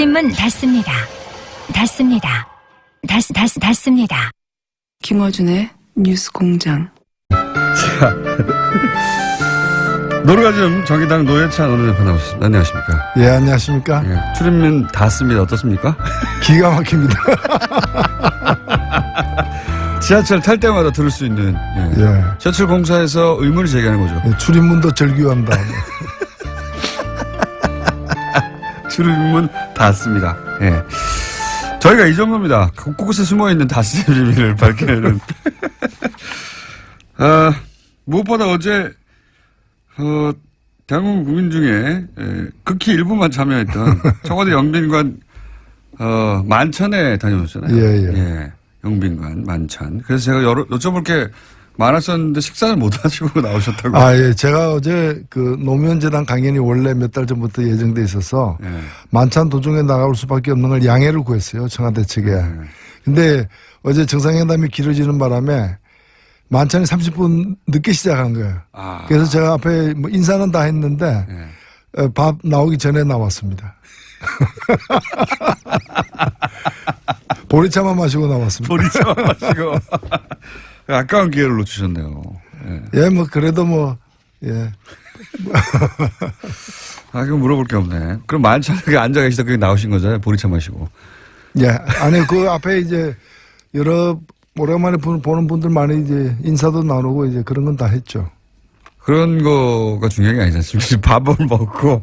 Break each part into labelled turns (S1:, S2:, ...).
S1: 출입문 닫습니다. 닫습니다. 닫습니다.
S2: 김어준의 뉴스공장.
S3: 자, 노르가즘 정의당 노회찬 원내대표 나오셨습니다. 안녕하십니까?
S4: 예, 안녕하십니까?
S3: 예, 출입문 닫습니다. 어떻습니까?
S4: 기가 막힙니다.
S3: 지하철 탈 때마다 들을 수 있는
S4: 예.
S3: 지하철 공사에서 의문을 제기하는 거죠.
S4: 예, 출입문도 절규한다.
S3: 출입문 닫습니다. 예. 저희가 이 정도입니다. 곳곳에 숨어있는 닫힘 비밀을 밝혀내는. 무엇보다 어제 대한민국 국민 중에 극히 일부만 참여했던 청와대 영빈관 만찬에 다녀오셨잖아요.
S4: 예.
S3: 영빈관 만찬. 그래서 제가 여쭤볼 게 많았었는데 식사를 못 하시고 나오셨다고.
S4: 아, 예. 제가 어제 그 노무현재단 강연이 원래 몇 달 전부터 예정돼 있어서 만찬 도중에 나가올 수밖에 없는 걸 양해를 구했어요. 청와대 측에. 근데 어제 정상회담이 길어지는 바람에 만찬이 30분 늦게 시작한 거예요. 그래서 제가 앞에 뭐 인사는 다 했는데 밥 나오기 전에 나왔습니다. 보리차만 마시고 나왔습니다.
S3: 보리차만 마시고. 아까운 기회를 놓치셨네요.
S4: 예, 뭐 그래도 뭐 예.
S3: 그럼 물어볼 게 없네. 그럼 만찬에 앉아 계시다 그게 나오신 거잖아요. 보리차 마시고.
S4: 예. 아니 그 앞에 이제 여러 오랜만에 보는 분들 많이 이제 인사도 나누고 이제 그런 건 다 했죠.
S3: 그런 거가 중요한 게 아니지 않습니까? 밥을 먹고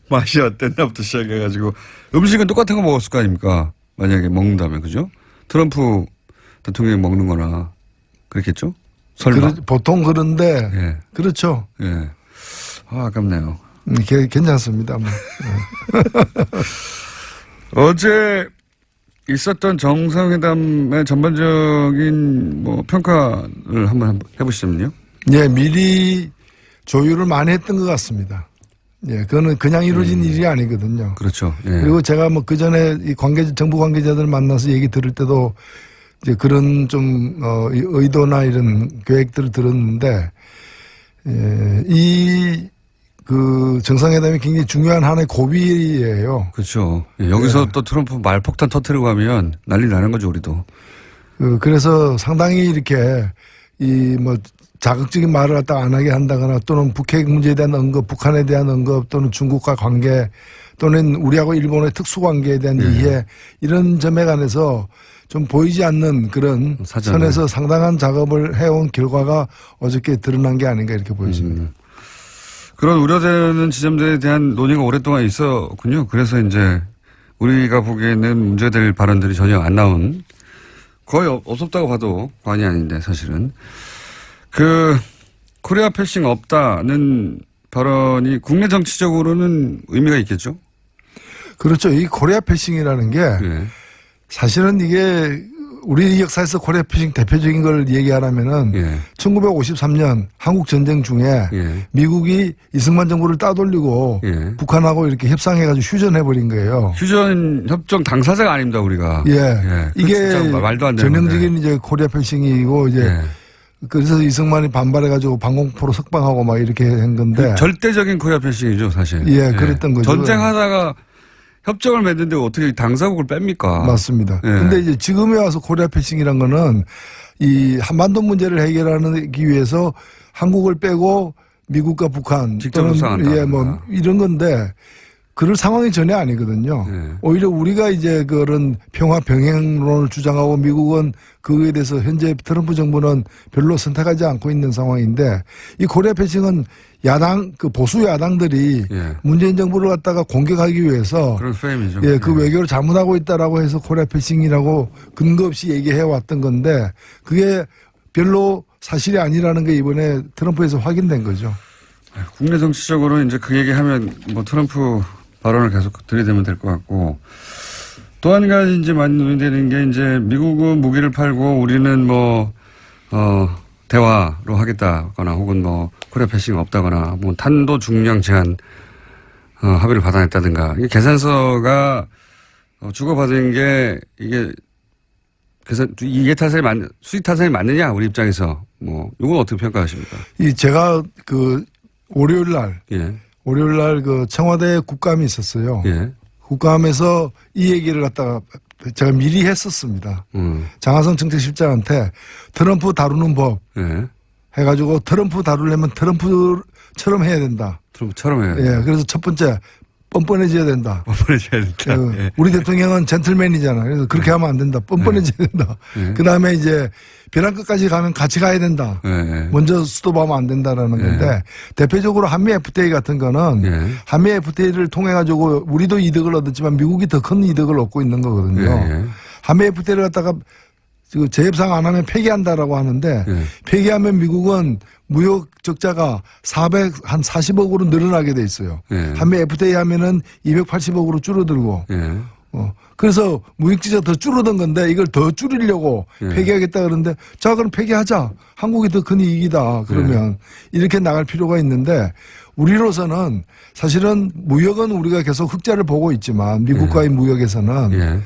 S3: 맛이 어땠나부터 시작해가지고 음식은 똑같은 거 먹었을 거 아닙니까? 만약에 먹는다면 그죠? 트럼프 대통령이 먹는 거나 그렇겠죠? 설마?
S4: 보통 그런데
S3: 예.
S4: 그렇죠.
S3: 예. 아깝네요.
S4: 괜찮습니다. 뭐.
S3: 어제 있었던 정상회담의 전반적인 뭐 평가를 한번 해보시면요.
S4: 예, 미리 조율을 많이 했던 것 같습니다. 예, 그거는 그냥 이루어진 일이 아니거든요.
S3: 그렇죠. 예.
S4: 그리고 제가 뭐 그 전에 이 정부 관계자들 만나서 얘기 들을 때도 이제 그런 좀 의도나 이런 계획들을 들었는데 이 그 정상회담이 굉장히 중요한 하나의 고비예요.
S3: 그렇죠. 예, 여기서 또 트럼프 말폭탄 터뜨리고 하면 난리 나는 거죠, 우리도.
S4: 그래서 상당히 이렇게 이 뭐 자극적인 말을 갖다가 안 하게 한다거나 또는 북핵 문제에 대한 언급, 북한에 대한 언급 또는 중국과 관계 또는 우리하고 일본의 특수관계에 대한 이해 이런 점에 관해서 좀 보이지 않는 그런 선에서 상당한 작업을 해온 결과가 어저께 드러난 게 아닌가 이렇게 보여집니다.
S3: 그런 우려되는 지점들에 대한 논의가 오랫동안 있었군요. 그래서 이제 우리가 보기에는 문제될 발언들이 전혀 안 나온 거의 없었다고 봐도 과언이 아닌데 사실은. 코리아 패싱 없다는 발언이 국내 정치적으로는 의미가 있겠죠?
S4: 그렇죠. 이 코리아 패싱이라는 게 사실은 이게 우리 역사에서 코리아 패싱 대표적인 걸 얘기하라면은 1953년 한국 전쟁 중에 미국이 이승만 정부를 따돌리고 북한하고 이렇게 협상해가지고 휴전해버린 거예요.
S3: 휴전 협정 당사자가 아닙니다, 우리가.
S4: 이게
S3: 말도 안 되는
S4: 전형적인 이제 코리아 패싱이고 이제 그래서 이승만이 반발해가지고 방공포로 석방하고 막 이렇게 한 건데.
S3: 절대적인 코리아 패싱이죠, 사실.
S4: 그랬던 거죠.
S3: 전쟁하다가 협정을 맺는데 어떻게 당사국을 뺍니까?
S4: 맞습니다. 근데 이제 지금에 와서 코리아 패싱이란 거는 이 한반도 문제를 해결하기 위해서 한국을 빼고 미국과 북한
S3: 직접 협상한다.
S4: 뭐 이런 건데 그럴 상황이 전혀 아니거든요. 오히려 우리가 이제 그런 평화 병행론을 주장하고 미국은 그거에 대해서 현재 트럼프 정부는 별로 선택하지 않고 있는 상황인데 이 코리아 패싱은 그 보수 야당들이 문재인 정부를 갖다가 공격하기 위해서
S3: 그런 프레임이죠.
S4: 그 외교를 잘못하고 있다라고 해서 코리아 패싱이라고 근거 없이 얘기해 왔던 건데 그게 별로 사실이 아니라는 게 이번에 트럼프에서 확인된 거죠.
S3: 국내 정치적으로 이제 그 얘기하면 뭐 트럼프 발언을 계속 들이대면 될 것 같고 또 한 가지 이제 많이 논의되는 게 이제 미국은 무기를 팔고 우리는 뭐 대화로 하겠다거나 혹은 뭐 코리아 패싱 없다거나 뭐 탄도 중량 제한 합의를 받아냈다든가 이 계산서가 주고받은 게 이게 수익 타산이 맞느냐 우리 입장에서 뭐 이건 어떻게 평가하십니까?
S4: 제가 월요일 날 그 청와대 국감이 있었어요. 국감에서 이 얘기를 갖다가 제가 미리 했었습니다. 장하성 정책실장한테 트럼프 다루는 법
S3: 예.
S4: 해가지고 트럼프 다루려면 트럼프처럼 해야 된다.
S3: 트럼프처럼 해야
S4: 예, 그래서 첫 번째 뻔뻔해져야 된다.
S3: 뻔뻔해져야 된다. 예.
S4: 우리 대통령은 젠틀맨이잖아. 그래서 그렇게 하면 안 된다. 뻔뻔해져야 된다. 그 다음에 이제 벼랑 끝까지 가면 같이 가야 된다. 먼저 스톱하면 안 된다라는 건데 대표적으로 한미 FTA 같은 거는 한미 FTA를 통해 가지고 우리도 이득을 얻었지만 미국이 더 큰 이득을 얻고 있는 거거든요. 한미 FTA를 갖다가 재협상 안 하면 폐기한다라고 하는데 폐기하면 미국은 무역 적자가 한 40억으로 늘어나게 돼 있어요. 한미 FTA 하면은 280억으로 줄어들고. 그래서 무역지가 더 줄어든 건데 이걸 더 줄이려고 폐기하겠다 그러는데 자 그럼 폐기하자. 한국이 더 큰 이익이다. 그러면 이렇게 나갈 필요가 있는데 우리로서는 사실은 무역은 우리가 계속 흑자를 보고 있지만 미국과의 무역에서는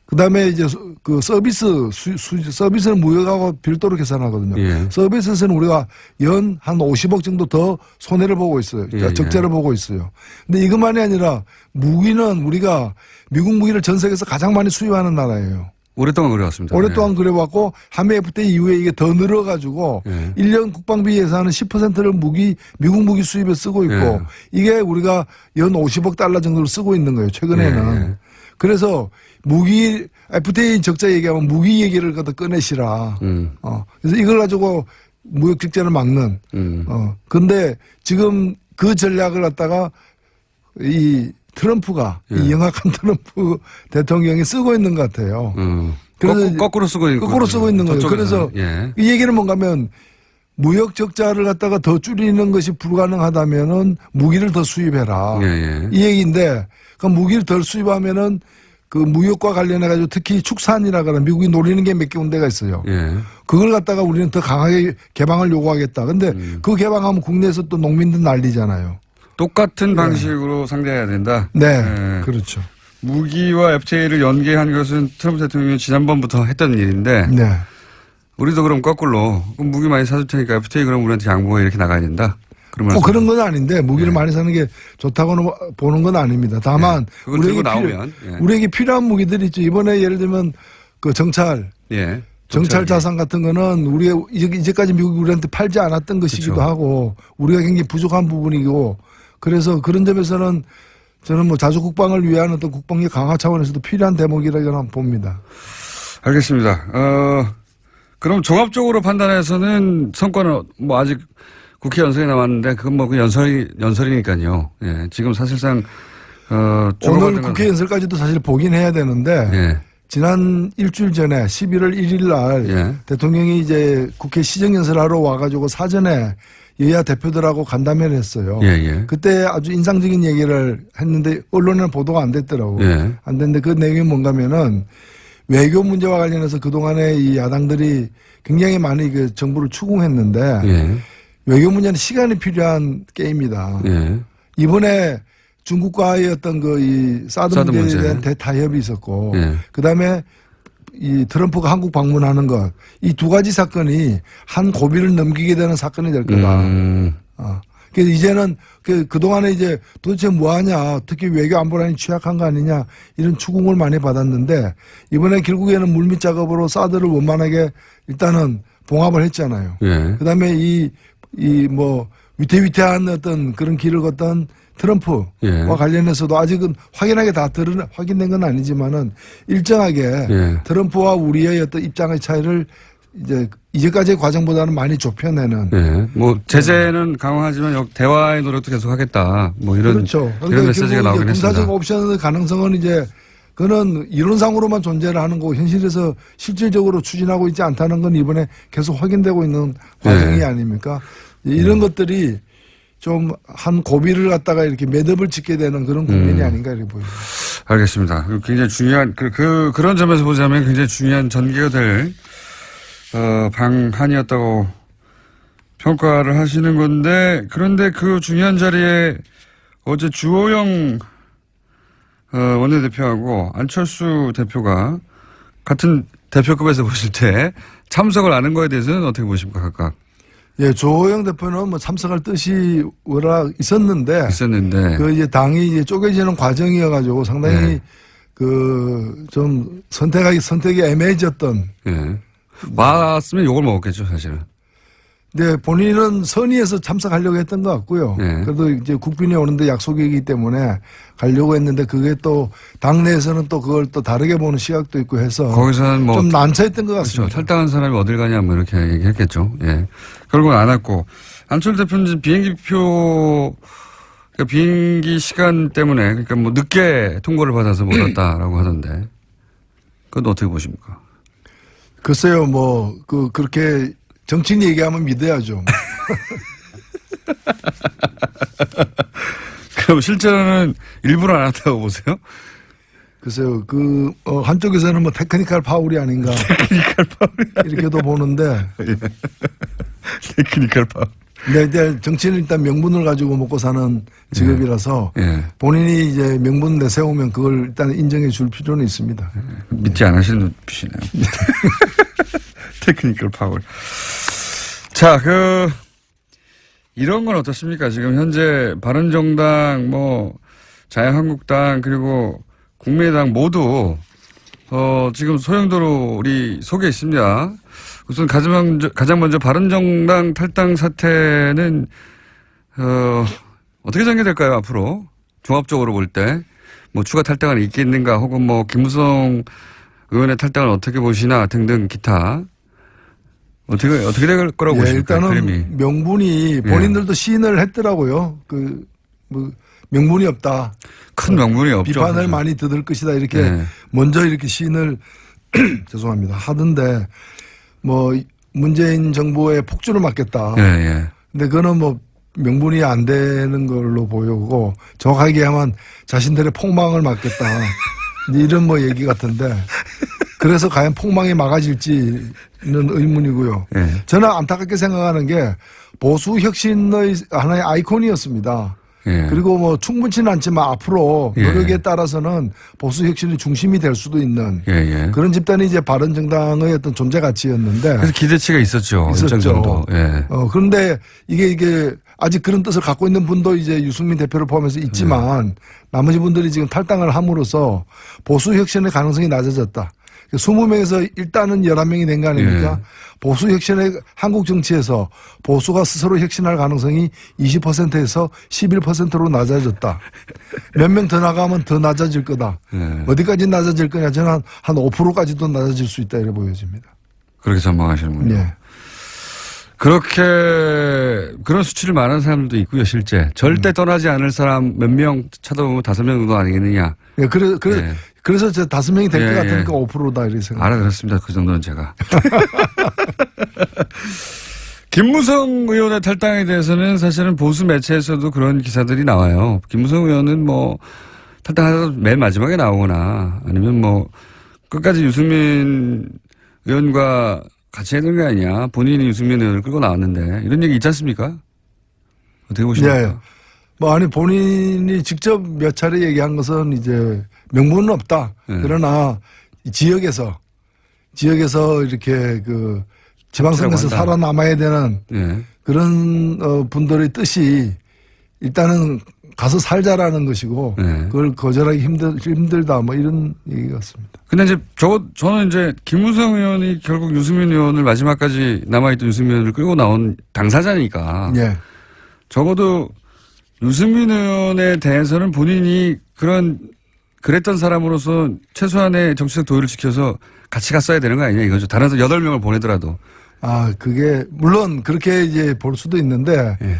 S4: 그다음에 이제 그 서비스는 무역하고 별도로 계산하거든요. 서비스에서는 우리가 연 한 50억 정도 더 손해를 보고 있어요. 그러니까 적자를 보고 있어요. 근데 이것만이 아니라 무기는 우리가 미국 무기를 전 세계에서 가장 많이 수입하는 나라예요.
S3: 오랫동안 그래왔습니다.
S4: 오랫동안 그래왔고 한미 FTA 이후에 이게 더 늘어가지고 1년 국방비 예산은 10%를 미국 무기 수입에 쓰고 있고 이게 우리가 연 50억 달러 정도를 쓰고 있는 거예요. 최근에는. 그래서 무기 FTA 적자 얘기하면 무기 얘기를 갖다 꺼내시라. 그래서 이걸 가지고 무역 적자를 막는. 근데 지금 그 전략을 갖다가 이 트럼프가 이 영악한 트럼프 대통령이 쓰고 있는 것 같아요. 그래서
S3: 거꾸로 쓰고
S4: 있는 거예요. 그래서 이 얘기는 뭔가면 무역 적자를 갖다가 더 줄이는 것이 불가능하다면은 무기를 더 수입해라. 이 얘기인데 그 무기를 덜 수입하면은 그 무역과 관련해가지고 특히 축산이라거나 미국이 노리는 게 몇 개 군데가 있어요. 그걸 갖다가 우리는 더 강하게 개방을 요구하겠다. 근데 그 개방하면 국내에서 또 농민들 난리잖아요.
S3: 똑같은 방식으로 상대해야 된다.
S4: 네. 그렇죠.
S3: 무기와 FTA를 연계한 것은 트럼프 대통령이 지난번부터 했던 일인데 우리도 그럼 거꾸로 그럼 무기 많이 사줄 테니까 FTA 그럼 우리한테 양보해 이렇게 나가야 된다.
S4: 그런 건 아닌데 무기를 많이 사는 게 좋다고 보는 건 아닙니다. 다만 우리에게 필요한 무기들이 있죠. 이번에 예를 들면 그 정찰 자산 같은 거는 우리가 이제까지 미국이 우리한테 팔지 않았던 것이기도 하고 우리가 굉장히 부족한 부분이고 그래서 그런 점에서는 저는 뭐 자주 국방을 위한 어떤 국방력 강화 차원에서도 필요한 대목이라고 봅니다.
S3: 알겠습니다. 그럼 종합적으로 판단해서는 성과는 뭐 아직 국회 연설이 남았는데 그건 뭐 그 연설이니까요. 지금 사실상
S4: 오늘 국회 연설까지도 사실 보긴 해야 되는데 지난 일주일 전에 11월 1일 날 대통령이 이제 국회 시정연설하러 와가지고 사전에 여야 대표들하고 간담회를 했어요. 그때 아주 인상적인 얘기를 했는데 언론에는 보도가 안 됐더라고요. 안 됐는데 그 내용이 뭔가면은 외교 문제와 관련해서 그동안에 이 야당들이 굉장히 많이 그 정부를 추궁했는데 외교 문제는 시간이 필요한 게임이다. 이번에 중국과의 어떤 이 사드 문제에 대한 대타협이 있었고, 그 다음에 이 트럼프가 한국 방문하는 것, 이 두 가지 사건이 한 고비를 넘기게 되는 사건이 될 거다. 그래서 이제는 그동안에 이제 도대체 뭐 하냐, 특히 외교 안보란이 취약한 거 아니냐, 이런 추궁을 많이 받았는데, 이번에 결국에는 물밑 작업으로 사드를 원만하게 일단은 봉합을 했잖아요. 그 다음에 뭐 위태위태한 어떤 그런 길을 걷던 트럼프와 관련해서도 아직은 확인된 건 아니지만은 일정하게 트럼프와 우리의 어떤 입장의 차이를 이제까지의 과정보다는 많이 좁혀내는.
S3: 뭐 제재는 강화하지만 대화의 노력도 계속하겠다. 뭐 이런
S4: 그렇죠.
S3: 이런 메시지가 나오긴 했습니다.
S4: 군사적 옵션의 가능성은 이제 그거는 이론상으로만 존재를 하는 거고 현실에서 실질적으로 추진하고 있지 않다는 건 이번에 계속 확인되고 있는 과정이 아닙니까? 이런 것들이 좀 한 고비를 갖다가 이렇게 매듭을 짓게 되는 그런 국면이 아닌가 이렇게 보입니다.
S3: 알겠습니다. 굉장히 중요한 그런 점에서 보자면 굉장히 중요한 전개가 될 방한이었다고 평가를 하시는 건데 그런데 그 중요한 자리에 어제 주호영 원내대표하고 안철수 대표가 같은 대표급에서 보실 때 참석을 안 한 거에 대해서는 어떻게 보십니까 각각?
S4: 예, 조호영 대표는 뭐 참석할 뜻이 워낙 있었는데 그 이제 당이 이제 쪼개지는 과정이어가지고 상당히
S3: 네.
S4: 그 좀 선택이 애매해졌던.
S3: 예. 왔으면 욕을 먹었겠죠, 사실은.
S4: 네, 본인은 선의에서 참석하려고 했던 것 같고요.
S3: 네.
S4: 그래도 이제 국빈이 오는데 약속이기 때문에 가려고 했는데 그게 또 당내에서는 또 그걸 또 다르게 보는 시각도 있고 해서
S3: 거기서는 뭐
S4: 좀 난처했던 것
S3: 그렇죠.
S4: 같습니다.
S3: 탈당한 사람이 어딜 가냐 뭐 이렇게 얘기했겠죠. 예. 결국은 안 왔고 안철 대표는 비행기표 그러니까 비행기 시간 때문에 그러니까 뭐 늦게 통보를 받아서 못 왔다라고 하던데 그건 어떻게 보십니까?
S4: 글쎄요, 뭐 그렇게 정치인 얘기하면 믿어야죠.
S3: 그럼 실제로는 일부러 안 왔다고 보세요?
S4: 글쎄요, 한쪽에서는 뭐 테크니컬 파울이 아닌가.
S3: 테크니컬 파울이
S4: 이렇게도 보는데.
S3: 테크니컬 파울.
S4: 네, 이제 정치는 일단 명분을 가지고 먹고 사는 직업이라서
S3: 예.
S4: 본인이 이제 명분 내세우면 그걸 일단 인정해 줄 필요는 있습니다.
S3: 믿지 않으시는 눈빛이네요. 테크니컬 파울. 자, 이런 건 어떻습니까? 지금 현재 바른정당, 자유한국당, 그리고 국민의당 모두, 지금 소용돌이 속에 있습니다. 우선 가장 먼저 바른정당 탈당 사태는, 어떻게 전개될까요, 앞으로? 종합적으로 볼 때. 추가 탈당은 있겠는가, 혹은 김무성 의원의 탈당을 어떻게 보시나 등등 기타. 어떻게 될 거라고 보십니까?
S4: 일단은
S3: 그림이.
S4: 명분이 본인들도 시인을 했더라고요. 명분이 없다.
S3: 큰 명분이 없죠.
S4: 비판을
S3: 사실.
S4: 많이 듣을 것이다. 이렇게 먼저 이렇게 시인을 죄송합니다. 하던데 문재인 정부의 폭주를 막겠다.
S3: 예.
S4: 근데 그거는 명분이 안 되는 걸로 보이고 정확하게 하면 자신들의 폭망을 막겠다. 이런 얘기 같은데 그래서 과연 폭망이 막아질지는 의문이고요.
S3: 예.
S4: 저는 안타깝게 생각하는 게 보수 혁신의 하나의 아이콘이었습니다.
S3: 예.
S4: 그리고 충분치는 않지만 앞으로
S3: 예.
S4: 노력에 따라서는 보수 혁신의 중심이 될 수도 있는
S3: 예.
S4: 그런 집단이 이제 바른정당의 어떤 존재 가치였는데
S3: 그래서 기대치가 있었죠. 일정 정도. 예.
S4: 그런데 이게 아직 그런 뜻을 갖고 있는 분도 이제 유승민 대표를 포함해서 있지만 나머지 분들이 지금 탈당을 함으로써 보수 혁신의 가능성이 낮아졌다. 20명에서 일단은 11명이 된 거 아닙니까?
S3: 예.
S4: 보수 혁신의 한국 정치에서 보수가 스스로 혁신할 가능성이 20%에서 11%로 낮아졌다. 몇 명 더 나가면 더 낮아질 거다.
S3: 예.
S4: 어디까지 낮아질 거냐? 저는 한 5%까지도 낮아질 수 있다 이렇게 보여집니다.
S3: 그렇게 전망하시는군요.
S4: 네.
S3: 그런 수치를 말하는 사람들도 있고요, 실제. 절대 떠나지 않을 사람 몇 명 찾아보면 5명 정도 아니겠느냐.
S4: 예,
S3: 예.
S4: 그래서 저 5명이 될 것
S3: 예,
S4: 같으니까 5%다 이렇게 생각.
S3: 알아들었습니다. 그 정도는 제가. 김무성 의원의 탈당에 대해서는 사실은 보수 매체에서도 그런 기사들이 나와요. 김무성 의원은 탈당하다 맨 마지막에 나오거나 아니면 끝까지 유승민 의원과 같이 해야 되는 게 아니냐. 본인이 유승민 의원을 끌고 나왔는데 이런 얘기 있지 않습니까? 어떻게 보십니까?
S4: 예. 본인이 직접 몇 차례 얘기한 것은 이제 명분은 없다.
S3: 예.
S4: 그러나 지역에서 이렇게 지방선거에서 살아남아야 되는
S3: 예.
S4: 그런 분들의 뜻이 일단은 가서 살자라는 것이고
S3: 예.
S4: 그걸 거절하기 힘들다 이런 얘기 같습니다.
S3: 근데 이제 저는 이제 김무성 의원이 결국 유승민 의원을 마지막까지 남아있던 유승민 의원을 끌고 나온 당사자니까.
S4: 예.
S3: 적어도 유승민 의원에 대해서는 본인이 그랬던 사람으로서 최소한의 정치적 도의를 지켜서 같이 갔어야 되는 거 아니냐 이거죠. 다른 8명을 보내더라도.
S4: 그게 물론 그렇게 이제 볼 수도 있는데
S3: 예.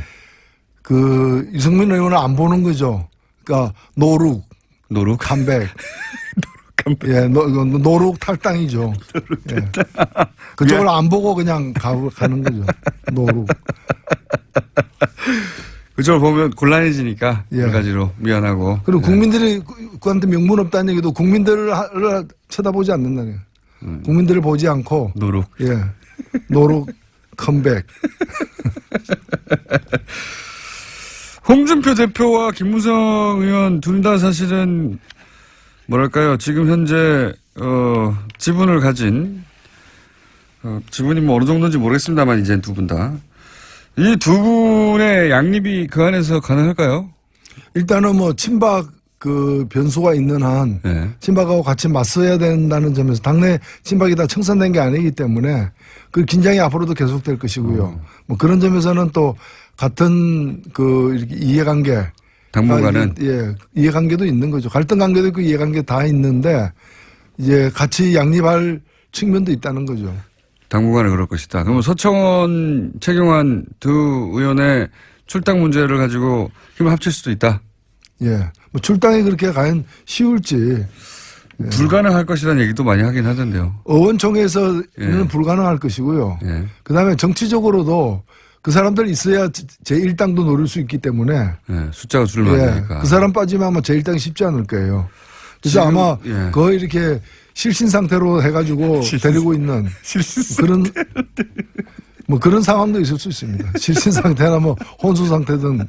S4: 유승민 의원을 안 보는 거죠. 그러니까 노룩 컴백. 예, 노룩 탈당이죠. 예. 그쪽을 안 보고 그냥 가는 거죠. 노룩.
S3: 그쪽을 보면 곤란해지니까
S4: 예.
S3: 여러 가지로 미안하고.
S4: 그리고 국민들이 그한테 명분 없다는 얘기도 국민들을 쳐다보지 않는다는 거예요. 국민들을 보지 않고
S3: 노룩.
S4: 예. 노룩 컴백.
S3: 홍준표 대표와 김무성 의원 둘 다 사실은 지금 현재 지분을 가진 지분이 어느 정도인지 모르겠습니다만 이제 두 분 다 이 두 분의 양립이 그 안에서 가능할까요?
S4: 일단은 뭐 친박 그 변수가 있는 한
S3: 예.
S4: 친박하고 같이 맞서야 된다는 점에서 당내 친박이 다 청산된 게 아니기 때문에 그 긴장이 앞으로도 계속될 것이고요. 뭐 그런 점에서는 또 같은 그 이렇게 이해관계
S3: 당분간은
S4: 예, 이해관계도 있는 거죠. 갈등 관계도 있고 이해관계 다 있는데 이제 같이 양립할 측면도 있다는 거죠.
S3: 당분간은 그럴 것이다. 그러면 서청원, 최경환 두 의원의 출당 문제를 가지고 힘을 합칠 수도 있다.
S4: 예, 뭐 출당이 그렇게 과연 쉬울지
S3: 불가능할 것이라는 얘기도 많이 하긴 하던데요.
S4: 의원총회에서는
S3: 예.
S4: 불가능할 것이고요.
S3: 예.
S4: 그다음에 정치적으로도 그 사람들 있어야 제1당도 노릴 수 있기 때문에
S3: 예. 숫자가 줄을
S4: 예,
S3: 맞으니까.
S4: 그 사람 빠지면 아마 제1당이 쉽지 않을 거예요. 그래서
S3: 지금,
S4: 아마
S3: 예.
S4: 거의 이렇게 실신 상태로 해가지고 데리고 있는 그런 뭐 그런 상황도 있을 수 있습니다. 실신 상태나 뭐 혼수 상태든.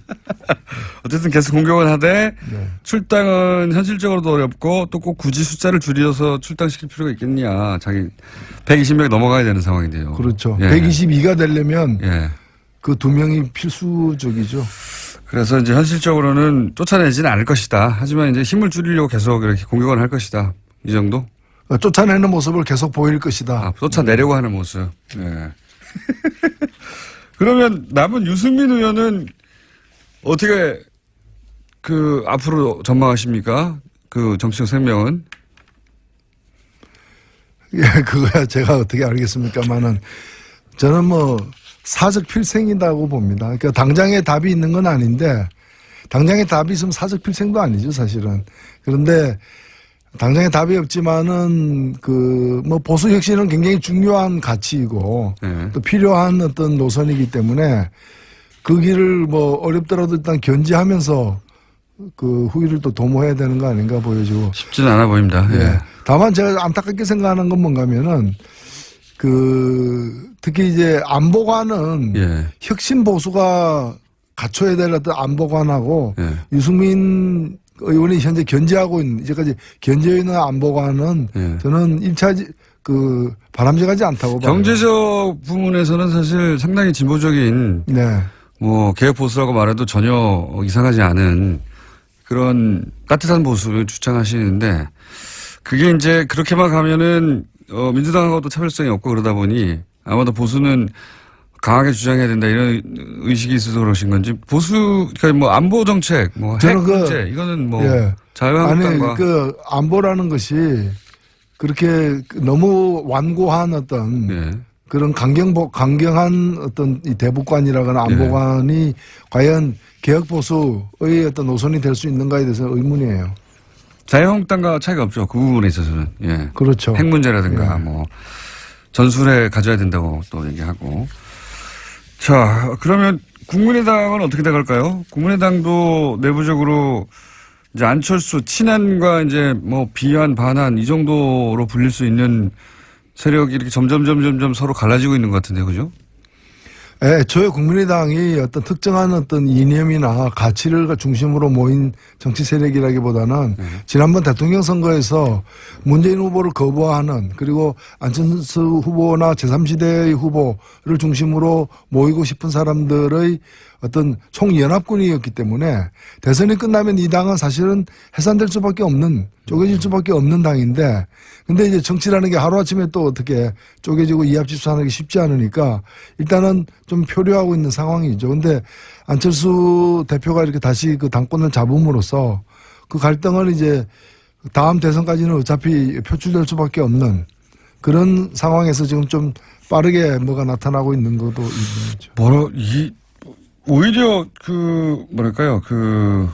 S3: 어쨌든 계속 공격은 하되
S4: 네.
S3: 출당은 현실적으로도 어렵고 또 꼭 굳이 숫자를 줄여서 출당시킬 필요가 있겠냐. 자기 120명이 넘어가야 되는 상황인데요.
S4: 그렇죠.
S3: 예.
S4: 122가 되려면
S3: 예.
S4: 그 두 명이 필수적이죠.
S3: 그래서 이제 현실적으로는 쫓아내지는 않을 것이다. 하지만 이제 힘을 줄이려고 계속 이렇게 공격은 할 것이다. 이 정도?
S4: 쫓아내는 모습을 계속 보일 것이다.
S3: 아, 쫓아내려고 하는 모습. 예. 그러면 남은 유승민 의원은 어떻게 그 앞으로 전망하십니까? 그 정치적 생명은?
S4: 예, 그거야 제가 어떻게 알겠습니까만은 저는 뭐 사적 필생이라고 봅니다. 그러니까 당장에 답이 있는 건 아닌데 당장에 답이 있으면 사적 필생도 아니죠, 사실은. 그런데 당장에 답이 없지만은 그 뭐 보수 혁신은 굉장히 중요한 가치이고
S3: 네.
S4: 또 필요한 어떤 노선이기 때문에 그 길을 뭐 어렵더라도 일단 견지하면서 그 후일을 또 도모해야 되는 거 아닌가 보여지고.
S3: 쉽지는 않아 보입니다. 예.
S4: 예. 다만 제가 안타깝게 생각하는 건 뭔가면은 그 특히 이제 안보관은
S3: 예.
S4: 혁신 보수가 갖춰야 될 어떤 안보관하고
S3: 예.
S4: 유승민 의원이 현재 견제하고 있는 이제까지 견제해 있는 안보관은
S3: 예.
S4: 저는 1차 그 바람직하지 않다고 봐요.
S3: 경제적 부분에서는 사실 상당히 진보적인
S4: 네.
S3: 뭐 개혁 보수라고 말해도 전혀 이상하지 않은 그런 따뜻한 보수를 주장하시는데 그게 이제 그렇게만 가면은 민주당하고도 차별성이 없고 그러다 보니 아마도 보수는 강하게 주장해야 된다 이런 의식이 있어서 그러신 건지 보수 그러니까 뭐 안보 정책 뭐 핵 문제 이거는 뭐
S4: 예.
S3: 자유한국당과
S4: 아니 그 안보라는 것이 그렇게 너무 완고한 어떤
S3: 예.
S4: 그런 강경한 어떤 이 대북관이라거나 안보관이 과연 개혁 보수의 어떤 노선이 될 수 있는가에 대해서 의문이에요.
S3: 자유한국당과 차이가 없죠. 그 부분에 있어서는. 예.
S4: 그렇죠.
S3: 핵 문제라든가
S4: 예.
S3: 뭐 전술에 가져야 된다고 또 얘기하고. 자, 그러면 국민의당은 어떻게 돼갈까요? 국민의당도 내부적으로 이제 안철수 친한과 이제 뭐 비한 반한 이 정도로 불릴 수 있는 세력이 이렇게 점점 서로 갈라지고 있는 것 같은데요, 그죠?
S4: 예, 저의 국민의당이 어떤 특정한 어떤 이념이나 가치를 중심으로 모인 정치 세력이라기보다는 지난번 대통령 선거에서 문재인 후보를 거부하는 그리고 안철수 후보나 제3지대의 후보를 중심으로 모이고 싶은 사람들의 어떤 총연합군이었기 때문에 대선이 끝나면 이 당은 사실은 해산될 수밖에 없는 쪼개질 수밖에 없는 당인데 근데 이제 정치라는 게 하루아침에 또 어떻게 쪼개지고 이합집산하기 쉽지 않으니까 일단은 좀 표류하고 있는 상황이죠. 근데 안철수 대표가 이렇게 다시 그 당권을 잡음으로써 그 갈등을 이제 다음 대선까지는 어차피 표출될 수밖에 없는 그런 상황에서 지금 좀 빠르게 뭐가 나타나고 있는 것도 있는 거죠.
S3: 오히려 그 뭐랄까요 그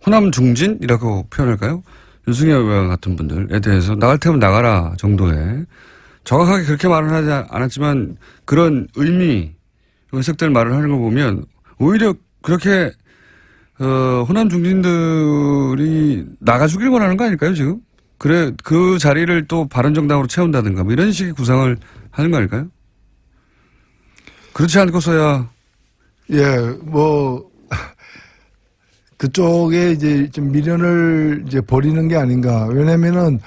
S3: 호남 중진이라고 표현할까요? 유승열 의원 같은 분들에 대해서 나갈 테면 나가라 정도의 정확하게 그렇게 말은 하지 않았지만 그런 의미 해석될 말을 하는 걸 보면 오히려 그렇게 호남 중진들이 나가주길 원하는 거 아닐까요 지금? 그래 그 자리를 또 바른정당으로 채운다든가 뭐 이런 식의 구상을 하는 거 아닐까요? 그렇지 않고서야
S4: 예, 뭐, 그쪽에 이제 좀 미련을 이제 버리는 게 아닌가. 왜냐면은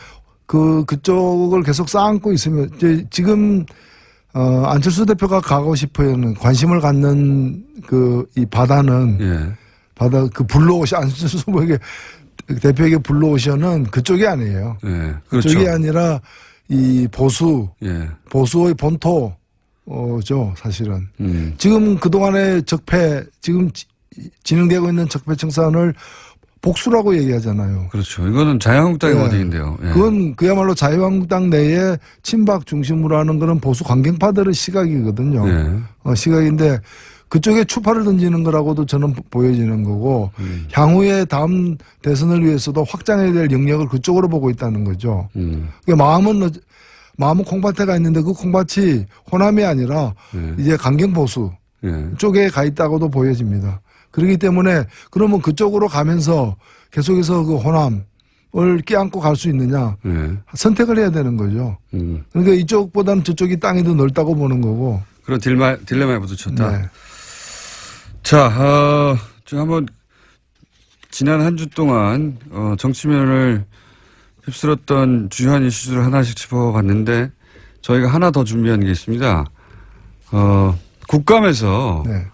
S4: 그쪽을 계속 쌓고 있으면, 이제 지금 안철수 대표가 가고 싶어하는 관심을 갖는 이 바다는
S3: 예.
S4: 바다 그 블루오션 안철수 후보에게 대표에게 블루오션은 그쪽이 아니에요.
S3: 예. 그렇죠.
S4: 그쪽이 아니라 이
S3: 예.
S4: 보수의 본토죠 사실은. 지금 그동안의 지금 진행되고 있는 적폐 청산을 복수라고 얘기하잖아요.
S3: 그렇죠. 이거는 자유한국당의
S4: 예.
S3: 워딩인데요. 예.
S4: 그건 그야말로 자유한국당 내에 친박 중심으로 하는 그런 보수 강경파들의 시각이거든요.
S3: 예.
S4: 시각인데 그쪽에 추파를 던지는 거라고도 저는 보여지는 거고 향후에 다음 대선을 위해서도 확장해야 될 영역을 그쪽으로 보고 있다는 거죠. 그러니까 마음은 콩밭에가 있는데 그 콩밭이 호남이 아니라 이제 강경보수
S3: 예.
S4: 쪽에 가 있다고도 보여집니다. 그렇기 때문에 그러면 그쪽으로 가면서 계속해서 그 호남을 껴안고 갈 수 있느냐
S3: 예.
S4: 선택을 해야 되는 거죠. 그러니까 이쪽보다는 저쪽이 땅이 더 넓다고 보는 거고.
S3: 그런 딜레마에 부딪혔다.
S4: 네.
S3: 자, 좀 한번 지난 한 주 동안 정치면을 휩쓸었던 주요한 이슈들을 하나씩 짚어봤는데 저희가 하나 더 준비한 게 있습니다. 국감에서
S4: 네.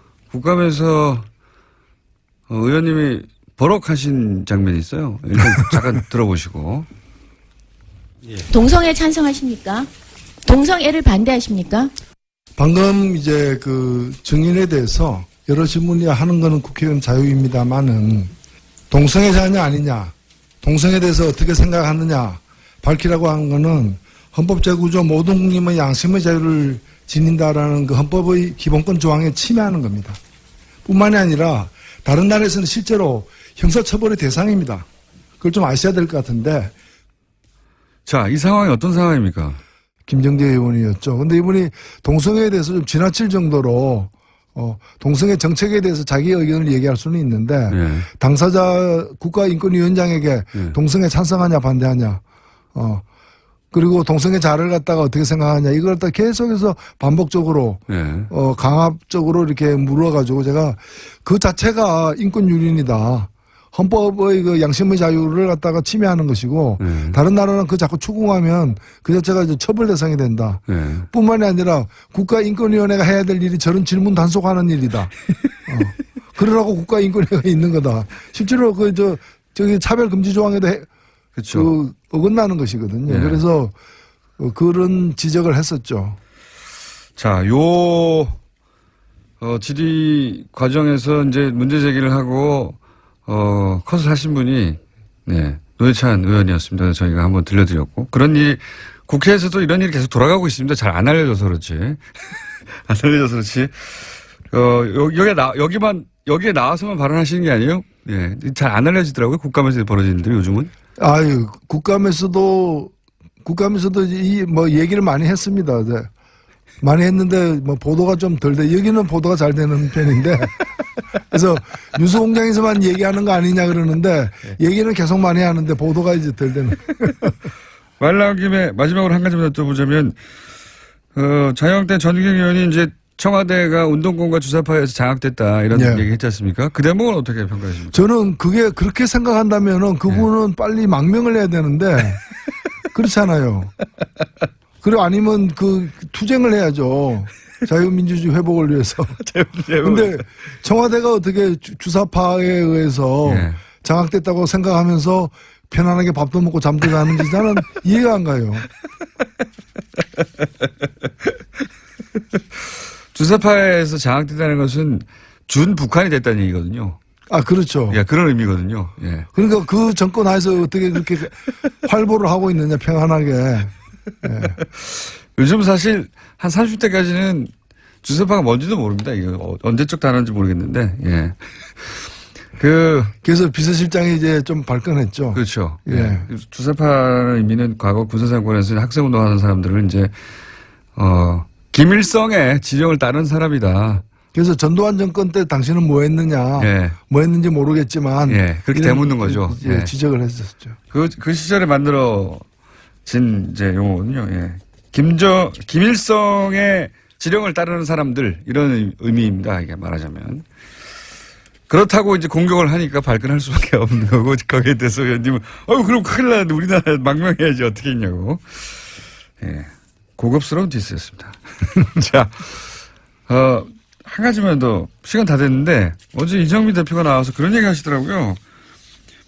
S3: 의원님이 버럭하신 장면이 있어요. 일단 잠깐 들어보시고.
S5: 동성애 찬성하십니까? 동성애를 반대하십니까?
S4: 방금 이제 그 증인에 대해서 여러 질문이 하는 거는 국회의원 자유입니다만은 동성애 자냐 아니냐, 동성애에 대해서 어떻게 생각하느냐 밝히라고 한 거는 헌법제구조 모든 국민의 양심의 자유를 지닌다라는 그 헌법의 기본권 조항에 침해하는 겁니다. 뿐만이 아니라 다른 나라에서는 실제로 형사처벌의 대상입니다. 그걸 좀 아셔야 될 것 같은데.
S3: 자, 이 상황이 어떤 상황입니까?
S4: 김정재 의원이었죠. 근데 이분이 동성애에 대해서 좀 지나칠 정도로 동성애 정책에 대해서 자기 의견을 얘기할 수는 있는데
S3: 예.
S4: 당사자 국가인권위원장에게
S3: 예.
S4: 동성애 찬성하냐 반대하냐 그리고 동성애 자를 갖다가 어떻게 생각하냐 이걸 갖다 계속해서 반복적으로
S3: 예.
S4: 강압적으로 이렇게 물어가지고 제가 그 자체가 인권유린이다. 헌법의 그 양심의 자유를 갖다가 침해하는 것이고 다른 나라는 그 자꾸 추궁하면 그 자체가 이제 처벌 대상이 된다. 뿐만이 아니라 국가인권위원회가 해야 될 일이 저런 질문 단속하는 일이다. 그러라고 국가인권위가 있는 거다. 실제로 저기 차별금지 조항에도
S3: 그렇죠.
S4: 어긋나는 것이거든요.
S3: 예.
S4: 그래서 그런 지적을 했었죠.
S3: 자, 질의 과정에서 이제 문제 제기를 하고 컷을 하신 분이, 네, 노회찬 의원이었습니다. 그래서 저희가 한번 들려드렸고. 그런 일이, 국회에서도 이런 일이 계속 돌아가고 있습니다. 잘 안 알려져서 그렇지. 안 알려져서 그렇지. 여기에 나와서만 발언하시는 게 아니에요? 예. 잘 안 알려지더라고요. 국감에서 벌어지는 일들이 요즘은.
S4: 아유, 국감에서도 얘기를 많이 했습니다. 네. 많이 했는데 보도가 좀 덜 돼. 여기는 보도가 잘 되는 편인데. 그래서 뉴스공장에서만 얘기하는 거 아니냐 그러는데 얘기는 계속 많이 하는데 보도가 이제 덜 되는.
S3: 말 나온 김에 마지막으로 한 가지만 여쭤보자면 자유한국당 전규경 의원이 이제 청와대가 운동권과 주사파에서 장악됐다 이런
S4: 네.
S3: 얘기 했지 않습니까? 그 대목은 어떻게 평가하십니까?
S4: 저는 그게 그렇게 생각한다면은 그분은 빨리 망명을 해야 되는데 그렇잖아요. 그리고 아니면 투쟁을 해야죠. 자유민주주의 회복을 위해서. 근데 청와대가 어떻게 주사파에 의해서
S3: 네.
S4: 장악됐다고 생각하면서 편안하게 밥도 먹고 잠도 자는지 나는 이해가 안 가요.
S3: 주사파에서 장악됐다는 것은 준 북한이 됐다는 얘기거든요.
S4: 아, 그렇죠.
S3: 예, 그런 의미거든요. 예.
S4: 그러니까 그 정권 하에서 어떻게 그렇게 활보를 하고 있느냐, 평안하게. 예.
S3: 요즘 사실 한 30대까지는 주사파가 뭔지도 모릅니다. 이게 언제적 단어인지 모르겠는데, 예.
S4: 그래서 비서실장이 이제 좀 발끈했죠.
S3: 그렇죠.
S4: 예.
S3: 예. 주사파라는 의미는 과거 군사정권에서 학생운동하는 사람들을 이제, 김일성의 지령을 따른 사람이다.
S4: 그래서 전두환 정권 때 당신은 뭐 했느냐.
S3: 예.
S4: 뭐 했는지 모르겠지만.
S3: 예. 그렇게 되묻는 거죠.
S4: 예.
S3: 예.
S4: 지적을 했었죠.
S3: 그 시절에 만들어진 이제 용어거든요. 예. 김일성의 지령을 따르는 사람들, 이런 의미입니다. 이게 말하자면. 그렇다고 이제 공격을 하니까 발끈할 수밖에 없는 거고, 거기에 대해서 의원님은, 그럼 큰일 나는데 우리나라 망명해야지 어떻게 했냐고. 예. 고급스러운 디스였습니다. 자, 한 가지만 더 시간 다 됐는데 어제 이정미 대표가 나와서 그런 얘기 하시더라고요.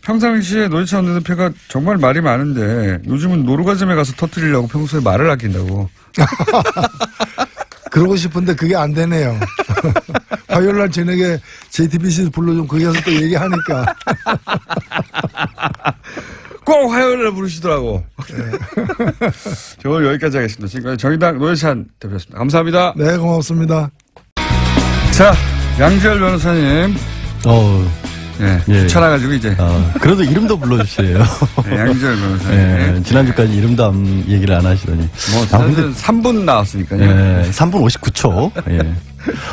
S3: 평상시에 노회찬 원내대표가 정말 말이 많은데 요즘은 노루가점에 가서 터뜨리려고 평소에 말을 아낀다고.
S4: 그러고 싶은데 그게 안 되네요. 화요일 날 저녁에 JTBC 불러주면 거기 가서 또 얘기하니까.
S3: 꼭 화요일에 부르시더라고. 저 오늘 여기까지 하겠습니다. 지금까지 정의당 노회찬 대표였습니다. 감사합니다.
S4: 네, 고맙습니다.
S3: 자, 양지열 변호사님. 네,
S6: 예.
S3: 추천해가지고 이제.
S6: 그래도 이름도 불러주세요.
S3: 네, 양지열 변호사님.
S6: 예, 지난주까지 이름도 얘기를 안 하시더니.
S3: 뭐, 사실은 3분 나왔으니까요.
S6: 예, 3분 59초. 예.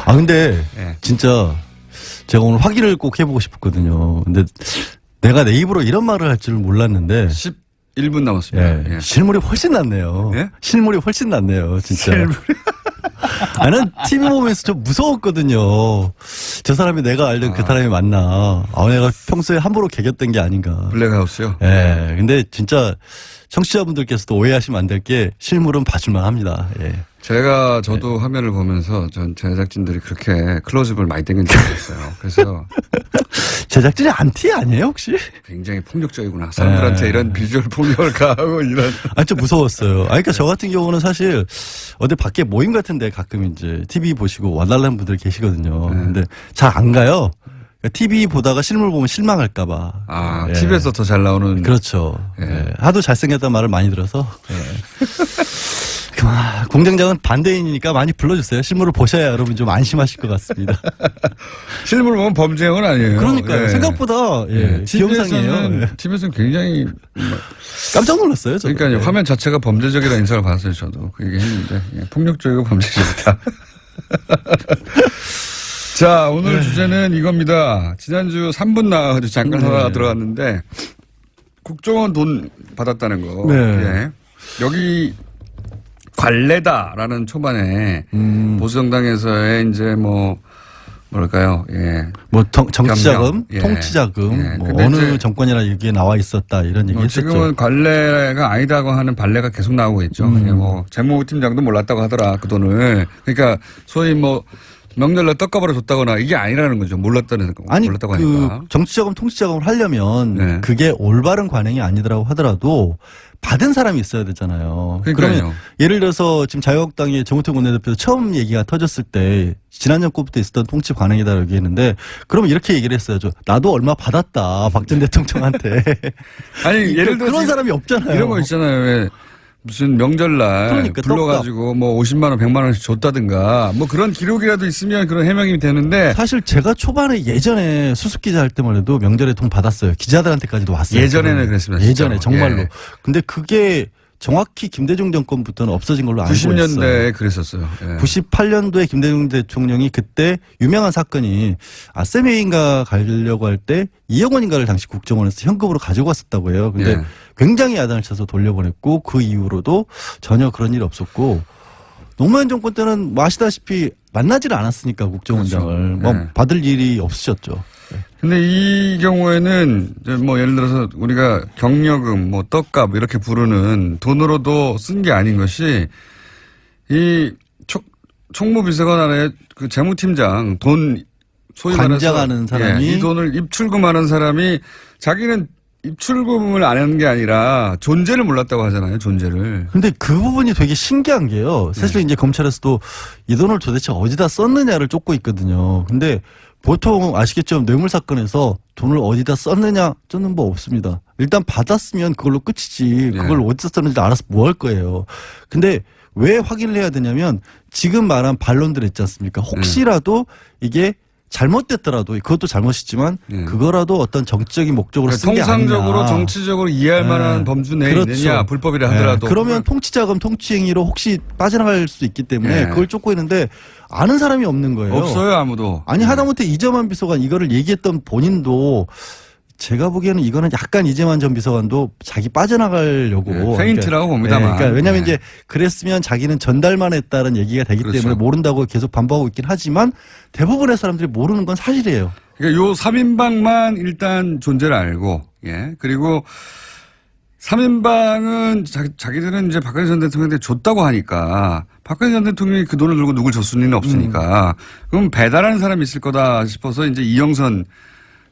S6: 근데,
S3: 예.
S6: 진짜, 제가 오늘 확인을 꼭 해보고 싶었거든요. 근데, 내가 내 입으로 이런 말을 할 줄 몰랐는데.
S3: 11분 남았습니다.
S6: 예,
S3: 예.
S6: 실물이 훨씬 낫네요.
S3: 예?
S6: 실물이 훨씬 낫네요, 진짜. 나는 TV 보면서 좀 무서웠거든요. 저 사람이 내가 알던 그 사람이 맞나. 내가 평소에 함부로 개겼던 게 아닌가.
S3: 블랙하우스요?
S6: 예. 근데 진짜 청취자분들께서도 오해하시면 안 될 게 실물은 봐줄만 합니다. 예.
S3: 저도 화면을 보면서 전 제작진들이 그렇게 클로즈업을 많이 당긴 적이 있어요. 그래서
S6: 제작진이 안티 아니에요, 혹시?
S3: 굉장히 폭력적이구나. 사람들한테 이런 비주얼 폭력을 가하고 이런.
S6: 좀 무서웠어요. 그러니까 저 같은 경우는 사실 어디 밖에 모임 같은데 가끔 이제 TV 보시고 와달라는 분들 계시거든요. 근데 잘 안 가요. TV 보다가 실물 보면 실망할까봐.
S3: TV에서 더 잘 나오는.
S6: 그렇죠.
S3: 예.
S6: 예. 하도 잘생겼다는 말을 많이 들어서. 예. 그만, 공장장은 반대인이니까 많이 불러주세요. 실물을 보셔야 여러분 좀 안심하실 것 같습니다.
S3: 실물 보면 범죄형은 아니에요.
S6: 그러니까요.
S3: 예.
S6: 생각보다, 비영상이에요.
S3: TV에서는 굉장히.
S6: 깜짝 놀랐어요. 저도.
S3: 그러니까요. 화면 자체가 범죄적이라는 인상을 받았어요. 저도 그 얘기 했는데. 폭력적이고 범죄적이다. 자, 오늘 주제는 이겁니다. 지난주 3분 나와가지고 잠깐 하다가 들어갔는데, 국정원 돈 받았다는 거.
S6: 네.
S3: 예. 여기 관례다라는 초반에 보수정당에서의 이제 뭐랄까요, 예.
S6: 정치자금,
S3: 예.
S6: 통치자금,
S3: 예.
S6: 뭐
S3: 근데
S6: 어느
S3: 이제
S6: 정권이나 여기에 나와 있었다 이런 얘기 했었죠.
S3: 지금은 관례가 아니다고 하는 발례가 계속 나오고 있죠. 재무팀장도 몰랐다고 하더라, 그 돈을. 그러니까 소위 명절날 떡값으로 줬다거나 이게 아니라는 거죠. 몰랐다고 하니까.
S6: 정치자금, 통치자금을 하려면
S3: 네.
S6: 그게 올바른 관행이 아니더라고 하더라도 받은 사람이 있어야 되잖아요.
S3: 그러니까요.
S6: 그러면 예를 들어서 지금 자유한국당의 정우택 원내대표 처음 얘기가 터졌을 때 지난 정권부터 있었던 통치 관행이다 얘기했는데 그러면 이렇게 얘기를 했어야죠. 나도 얼마 받았다. 박 전 대통령한테.
S3: 아니 예를 들어
S6: 그런 사람이 없잖아요.
S3: 이런 거 있잖아요. 왜 무슨 명절날
S6: 그러니까,
S3: 불러가지고 50만 원, 100만 원씩 줬다든가 그런 기록이라도 있으면 그런 해명이 되는데
S6: 사실 제가 초반에 예전에 수습기자 할 때만 해도 명절에 돈 받았어요. 기자들한테까지도 왔어요.
S3: 예전에는 그랬습니다.
S6: 예전에
S3: 진짜로.
S6: 정말로.
S3: 예.
S6: 근데 그게 정확히 김대중 정권부터는 없어진 걸로 알고 있어요.
S3: 90년대에 그랬었어요. 예.
S6: 98년도에 김대중 대통령이 그때 유명한 사건이 세메인가 가려고 할 때 2억 원인가를 당시 국정원에서 현금으로 가지고 왔었다고 해요. 근데
S3: 예.
S6: 굉장히 야단을 쳐서 돌려보냈고 그 이후로도 전혀 그런 일이 없었고 노무현 정권 때는 아시다시피 만나지를 않았으니까 국정원장을
S3: 그렇죠. 예.
S6: 받을 일이 없으셨죠.
S3: 근데 이 경우에는 예를 들어서 우리가 경력금, 떡값 이렇게 부르는 돈으로도 쓴 게 아닌 것이 이 총무비서관 아래 그 재무팀장 돈 소위 말해서
S6: 관장하는 사람이
S3: 이 돈을 입출금하는 사람이 자기는 입출금을 안 하는 게 아니라 존재를 몰랐다고 하잖아요. 존재를.
S6: 근데 그 부분이 되게 신기한 게요. 사실 이제 검찰에서도 이 돈을 도대체 어디다 썼느냐를 쫓고 있거든요. 근데 보통 아시겠죠? 뇌물 사건에서 돈을 어디다 썼느냐 쫓는 법 없습니다. 일단 받았으면 그걸로 끝이지. 그걸 어디다 썼는지 알아서 뭐 할 거예요. 근데 왜 확인을 해야 되냐면 지금 말한 반론들 있지 않습니까? 혹시라도 이게 잘못됐더라도 그것도 잘못이지만 그거라도 어떤 정치적인 목적으로 쓴 게 아니냐.
S3: 통상적으로 정치적으로 이해할 만한 범주 내에
S6: 그렇죠.
S3: 있느냐 불법이라 하더라도.
S6: 그러면 통치자금 통치행위로 혹시 빠져나갈 수 있기 때문에 그걸 쫓고 있는데 아는 사람이 없는 거예요.
S3: 없어요 아무도.
S6: 아니 하다못해 이재만 비서관 이거를 얘기했던 본인도 제가 보기에는 이거는 약간 이재만 전 비서관도 자기 빠져나가려고
S3: 페인트라고 봅니다만.
S6: 그러니까 왜냐하면 이제 그랬으면 자기는 전달만 했다는 얘기가 되기
S3: 그렇죠.
S6: 때문에 모른다고 계속 반복하고 있긴 하지만 대부분의 사람들이 모르는 건 사실이에요.
S3: 그러니까 요 3인방만 일단 존재를 알고 그리고 3인방은 자기들은 이제 박근혜 전 대통령한테 줬다고 하니까 박근혜 전 대통령이 그 돈을 들고 누굴 줬을 리는 없으니까 그럼 배달하는 사람이 있을 거다 싶어서 이제 이영선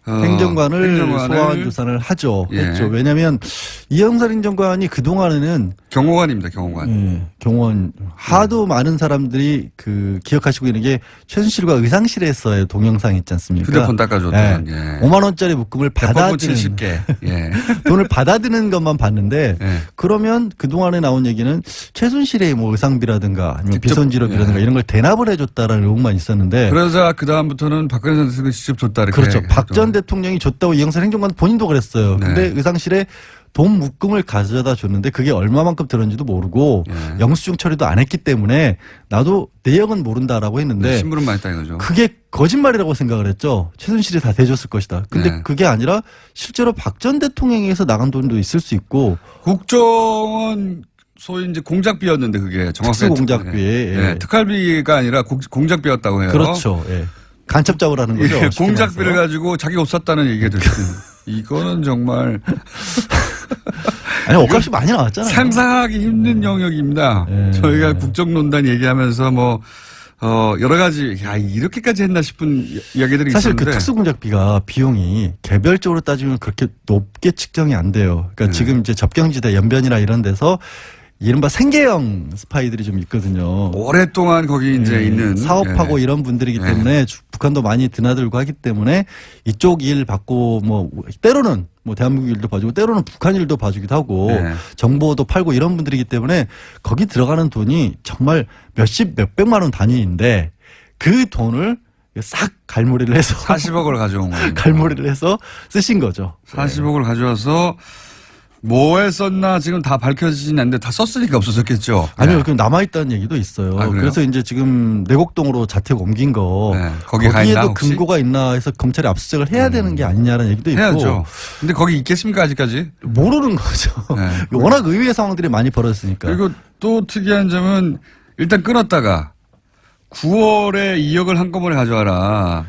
S6: 행정관을 소환 조사를 하죠.
S3: 예.
S6: 했죠. 왜냐하면 이영선 행정관이 그 동안에는
S3: 경호관입니다. 경호관.
S6: 경호원 하도 많은 사람들이 그 기억하시고 있는 게 최순실과 의상실에서의 동영상 있지 않습니까?
S3: 휴대폰 닦아줬던. 예.
S6: 5만 원짜리 묶음을 받아드는
S3: 70개. 예.
S6: 돈을 받아드는 것만 봤는데
S3: 예.
S6: 그러면 그 동안에 나온 얘기는 최순실의 뭐 의상비라든가 아니면
S3: 직접,
S6: 비선지럽이라든가
S3: 예.
S6: 이런 걸 대납을 해줬다라는 의혹만 있었는데
S3: 그러자 그 다음부터는 박근혜 전 대통령이 직접 줬다 이렇게.
S6: 그렇죠. 박 전
S3: 했죠.
S6: 대통령이 줬다고 이영선 행정관 본인도 그랬어요.
S3: 네.
S6: 근데 의상실에 돈 묶음을 가져다 줬는데 그게 얼마만큼 들었는지도 모르고
S3: 예.
S6: 영수증 처리도 안 했기 때문에 나도 내역은 모른다라고 했는데
S3: 심부름만 했다 이거죠.
S6: 그게 거짓말이라고 생각을 했죠. 최순실이 다 대줬을 것이다. 근데
S3: 네.
S6: 그게 아니라 실제로 박 전 대통령에게서 나간 돈도 있을 수 있고
S3: 국정원 소위 이제 공작비였는데 그게 정확하게
S6: 특수공작비에
S3: 예. 특활비가 아니라 공작비였다고 해요.
S6: 그렇죠. 예. 간첩 작업을 하는 거죠.
S3: 예,
S6: 쉽게
S3: 공작비를
S6: 말해서.
S3: 가지고 자기 옷 샀다는 얘기가 들었어요. 이거는 정말
S6: 아니 옷값이 많이 나왔잖아요.
S3: 상상하기 힘든 영역입니다.
S6: 예.
S3: 저희가 국정농단 얘기하면서 뭐 여러 가지 야 이렇게까지 했나 싶은 이야기들이
S6: 사실
S3: 있었는데
S6: 그 특수공작비가 비용이 개별적으로 따지면 그렇게 높게 측정이 안 돼요. 그러니까
S3: 네.
S6: 지금 이제 접경지대 연변이나 이런 데서 이른바 생계형 스파이들이 좀 있거든요.
S3: 오랫동안 거기 이제
S6: 예,
S3: 있는
S6: 사업하고
S3: 예.
S6: 이런 분들이기
S3: 예.
S6: 때문에 북한도 많이 드나들고 하기 때문에 이쪽 일 받고 뭐 때로는 뭐 대한민국 일도 봐주고 때로는 북한 일도 봐주기도 하고
S3: 예.
S6: 정보도 팔고 이런 분들이기 때문에 거기 들어가는 돈이 정말 몇백만 원 단위인데 그 돈을 싹 갈무리를 해서
S3: 40억을 가져온 거예요.
S6: 갈무리를 해서 쓰신 거죠.
S3: 40억을 가져와서 뭐에 썼나 지금 다 밝혀지진 않는데 다 썼으니까 없어졌겠죠.
S6: 아니요,
S3: 네.
S6: 그 남아있다는 얘기도 있어요.
S3: 아, 그래요?
S6: 그래서 이제 지금 내곡동으로 자택 옮긴 거.
S3: 네, 거기 가 있나,
S6: 거기에도
S3: 혹시?
S6: 근거가 있나 해서 검찰이 압수수색을 해야 되는 게 아니냐는 얘기도 있고.
S3: 해야죠. 근데 거기 있겠습니까 아직까지?
S6: 모르는 거죠.
S3: 네.
S6: 워낙 의외의 상황들이 많이 벌어졌으니까.
S3: 그리고 또 특이한 점은 일단 끊었다가 9월에 2억을 한꺼번에 가져와라.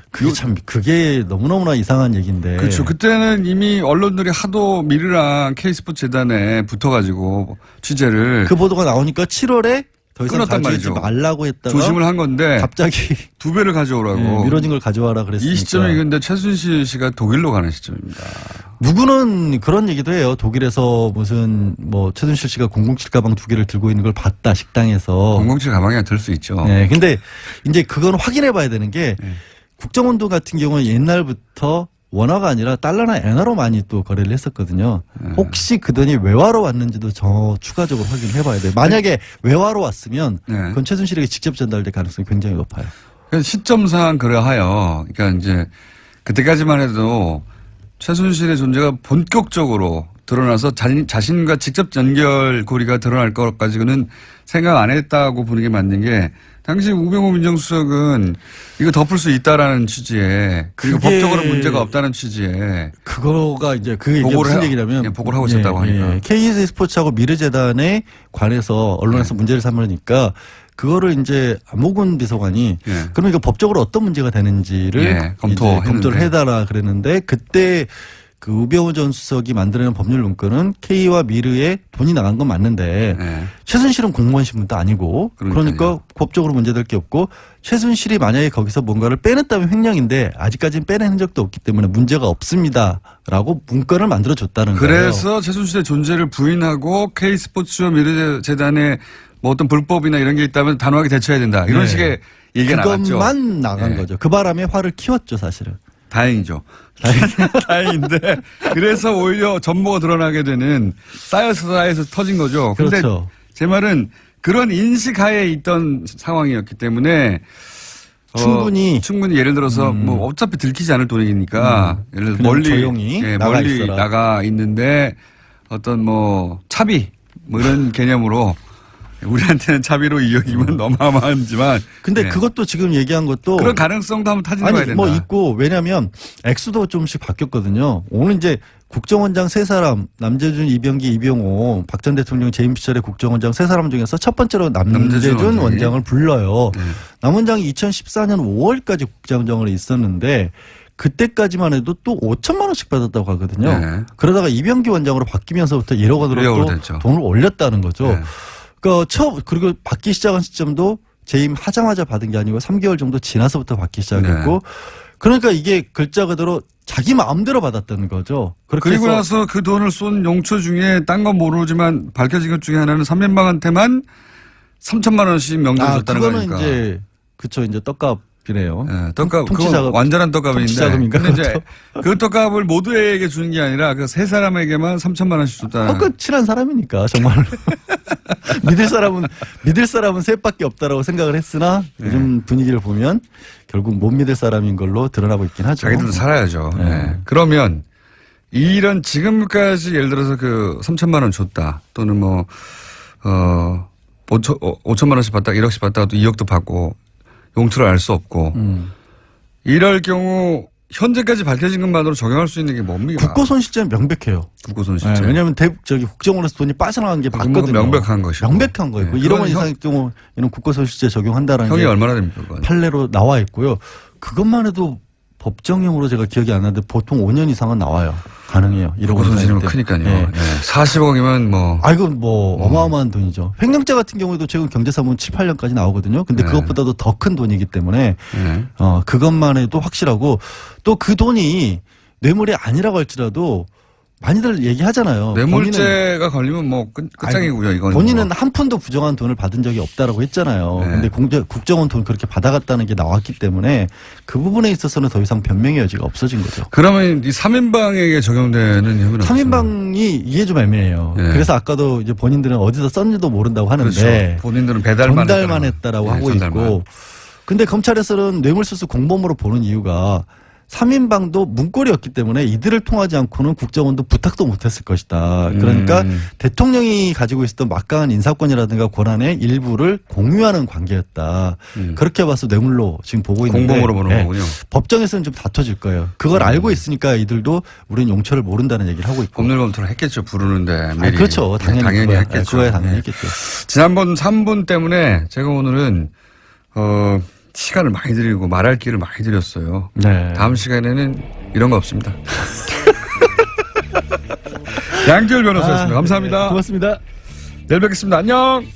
S6: 그게 너무너무나 이상한 얘기인데.
S3: 그렇죠. 그때는 이미 언론들이 하도 미르랑 K스포츠 재단에 붙어가지고 취재를
S6: 그 보도가 나오니까 7월에 더 이상
S3: 끊었단
S6: 가져오지
S3: 말이죠.
S6: 말라고 했다가
S3: 조심을 한 건데
S6: 갑자기
S3: 2배를 가져오라고.
S6: 예, 미뤄진 걸 가져와라 그랬으니까.
S3: 이 시점이 근데 최순실 씨가 독일로 가는 시점입니다.
S6: 누구는 그런 얘기도 해요. 독일에서 무슨 뭐 최순실 씨가 007 가방 2개를 들고 있는 걸 봤다 식당에서.
S3: 007 가방에 들 수 있죠.
S6: 네, 근데 이제 그건 확인해 봐야 되는 게 국정원도 같은 경우는 옛날부터 원화가 아니라 달러나 엔화로 많이 또 거래를 했었거든요. 혹시 그 돈이 외화로 왔는지도 추가적으로 확인해 봐야 돼요. 만약에 외화로 왔으면
S3: 네.
S6: 그건 최순실에게 직접 전달될 가능성이 굉장히 높아요.
S3: 그래서 시점상 그러하여 그러니까 이제 그때까지만 해도 최순실의 존재가 본격적으로 드러나서 자신과 직접 연결고리가 드러날 것까지는 생각 안 했다고 보는 게 맞는 게 당시 우병우 민정수석은 이거 덮을 수 있다라는 취지에 그리고
S6: 그게
S3: 법적으로 문제가 없다는 취지에
S6: 그거가 이제 그 얘기가
S3: 보고를
S6: 무슨
S3: 해-
S6: 얘기냐면
S3: 예, 보고를 하고 있었다고 하니까.
S6: KS 스포츠하고 미르재단에 관해서 언론에서 문제를 삼으니까 그거를 이제 안모근 비서관이
S3: 예.
S6: 그럼 이거 법적으로 어떤 문제가 되는지를
S3: 예,
S6: 검토를
S3: 검토했는데.
S6: 해달라 그랬는데 그때 그 우병우 전 수석이 만들어낸 법률 문건은 K와 미르에 돈이 나간 건 맞는데
S3: 예.
S6: 최순실은 공무원 신분도 아니고
S3: 그러니까요.
S6: 그러니까 법적으로 문제될 게 없고 최순실이 만약에 거기서 뭔가를 빼냈다면 횡령인데 아직까지는 빼낸 흔적도 없기 때문에 문제가 없습니다라고 문건을 만들어줬다는 거예요.
S3: 그래서 최순실의 존재를 부인하고 K스포츠와 미르재단에 뭐 어떤 불법이나 이런 게 있다면 단호하게 대처해야 된다. 이런
S6: 네.
S3: 식의 얘기가 나갔죠.
S6: 그것만 나간
S3: 네.
S6: 거죠. 그 바람에 화를 키웠죠, 사실은.
S3: 다행이죠. 다행인데 그래서 오히려 전모가 드러나게 되는 쌓여서 터진 거죠. 근데
S6: 그렇죠.
S3: 제 말은 그런 인식하에 있던 상황이었기 때문에 충분히 예를 들어서 뭐 어차피 들키지 않을 돈이니까 예를 들어
S6: 그냥
S3: 멀리
S6: 조용히 나가
S3: 멀리
S6: 있어라.
S3: 나가 있는데 어떤 뭐 차비 뭐 이런 개념으로 우리한테는 차비로 2억이면 어마어마하지만
S6: 근데
S3: 네.
S6: 그것도 지금 얘기한 것도
S3: 그런 가능성도 한번 타진해 봐야
S6: 아니
S3: 된다.
S6: 뭐 있고 왜냐하면 액수도 좀씩 바뀌었거든요. 오늘 이제 국정원장 3사람 남재준, 이병기, 이병호 박 전 대통령 재임 시절의 국정원장 3사람 중에서 첫 번째로 남재준
S3: 원장이.
S6: 원장을 불러요.
S3: 네.
S6: 남 원장이 2014년 5월까지 국정원장으로 있었는데 그때까지만 해도 또 5천만 원씩 받았다고 하거든요.
S3: 네.
S6: 그러다가 이병기 원장으로 바뀌면서부터 1억 원으로
S3: 1억 원으로
S6: 또
S3: 됐죠.
S6: 돈을 올렸다는 거죠.
S3: 네.
S6: 그리고 받기 시작한 시점도 재임하자마자 받은 게 아니고 3개월 정도 지나서부터 받기 시작했고
S3: 네.
S6: 그러니까 이게 글자 그대로 자기 마음대로 받았다는 거죠. 그렇게
S3: 그리고
S6: 해서
S3: 나서 그 돈을 쏜 용처 중에 딴 건 모르지만 밝혀진 것 중에 하나는 3인방한테만 3천만 원씩 명절 줬다는
S6: 그거는
S3: 거니까.
S6: 이제 그쵸 이제 떡값이네요.
S3: 예, 떡값,
S6: 통치
S3: 그건
S6: 자금,
S3: 완전한
S6: 통치
S3: 떡값인데.
S6: 자금인가,
S3: 근데 이제 그 떡값을 모두에게 주는 게 아니라 그 세 사람에게만 3천만 원씩 줬다.
S6: 그 친한 사람이니까 정말 믿을 사람은 셋밖에 없다라고 생각을 했으나 요즘 분위기를 보면 결국 못 믿을 사람인 걸로 드러나고 있긴 하죠.
S3: 자기들도 살아야죠.
S6: 네.
S3: 네. 그러면 이런 지금까지 예를 들어서 그 3천만 원 줬다 또는 5천만 원씩 받다 1억씩 받다가 또 2억도 받고 용처를 알 수 없고 이럴 경우 현재까지 밝혀진 것만으로 적용할 수 있는 게 뭡니까?
S6: 국고손실죄는 명백해요.
S3: 국고손실죄.
S6: 네, 왜냐하면 국정원에서 돈이 빠져나간 게
S3: 그건
S6: 맞거든요.
S3: 명백한 것이고.
S6: 명백한 거예요.
S3: 네.
S6: 1억 원
S3: 그건
S6: 이상의 경우 이런 국고손실죄 적용한다라는
S3: 형이
S6: 게
S3: 얼마나 됩니까? 그건?
S6: 판례로 나와 있고요. 그것만 해도 법정형으로 제가 기억이 안 나는데 보통 5년 이상은 나와요. 가능해요. 1억 원
S3: 국고손실이면
S6: 이상일 때.
S3: 크니까요.
S6: 네.
S3: 네. 40억이면 뭐.
S6: 이건 뭐 어마어마한 돈이죠. 횡령죄 같은 경우에도 최근 경제사무는 7, 8년까지 나오거든요. 근데
S3: 네.
S6: 그것보다도 더 큰 돈이기 때문에
S3: 네.
S6: 그것만 해도 확실하고 또 그 돈이 뇌물이 아니라고 할지라도 많이들 얘기하잖아요.
S3: 뇌물죄가 걸리면 뭐 끝장이고요. 이건
S6: 본인은
S3: 뭐.
S6: 한 푼도 부정한 돈을 받은 적이 없다라고 했잖아요.
S3: 네.
S6: 근데 국정원 돈 그렇게 받아갔다는 게 나왔기 때문에 그 부분에 있어서는 더 이상 변명의 여지가 없어진 거죠.
S3: 그러면 이 3인방에게 적용되는 혐의는
S6: 3인방이 이게 좀 애매해요.
S3: 네.
S6: 그래서 아까도 이제 본인들은 어디서 썼는지도 모른다고 하는데
S3: 그렇죠. 본인들은 배달만
S6: 전달만 했다라고 하고
S3: 전달만.
S6: 있고 근데 검찰에서는 뇌물수수 공범으로 보는 이유가 3인방도 문고리였기 때문에 이들을 통하지 않고는 국정원도 부탁도 못했을 것이다. 그러니까 대통령이 가지고 있었던 막강한 인사권이라든가 권한의 일부를 공유하는 관계였다. 그렇게 봐서 뇌물로 지금 보고 있는데
S3: 공범으로 보는 거군요.
S6: 법정에서는 좀 다퉈질 거예요. 그걸 알고 있으니까 이들도 우리는 용처를 모른다는 얘기를 하고 있고.
S3: 법률 검토를 했겠죠. 부르는데 미리.
S6: 그렇죠. 당연히 그거야.
S3: 했겠죠.
S6: 그거야 당연히
S3: 네.
S6: 했겠죠.
S3: 지난번 3분 때문에 제가 오늘은 시간을 많이 드리고 말할 기회를 많이 드렸어요.
S6: 네.
S3: 다음 시간에는 이런 거 없습니다. 양지열 변호사였습니다. 감사합니다.
S6: 고맙습니다.
S3: 내일 뵙겠습니다. 안녕.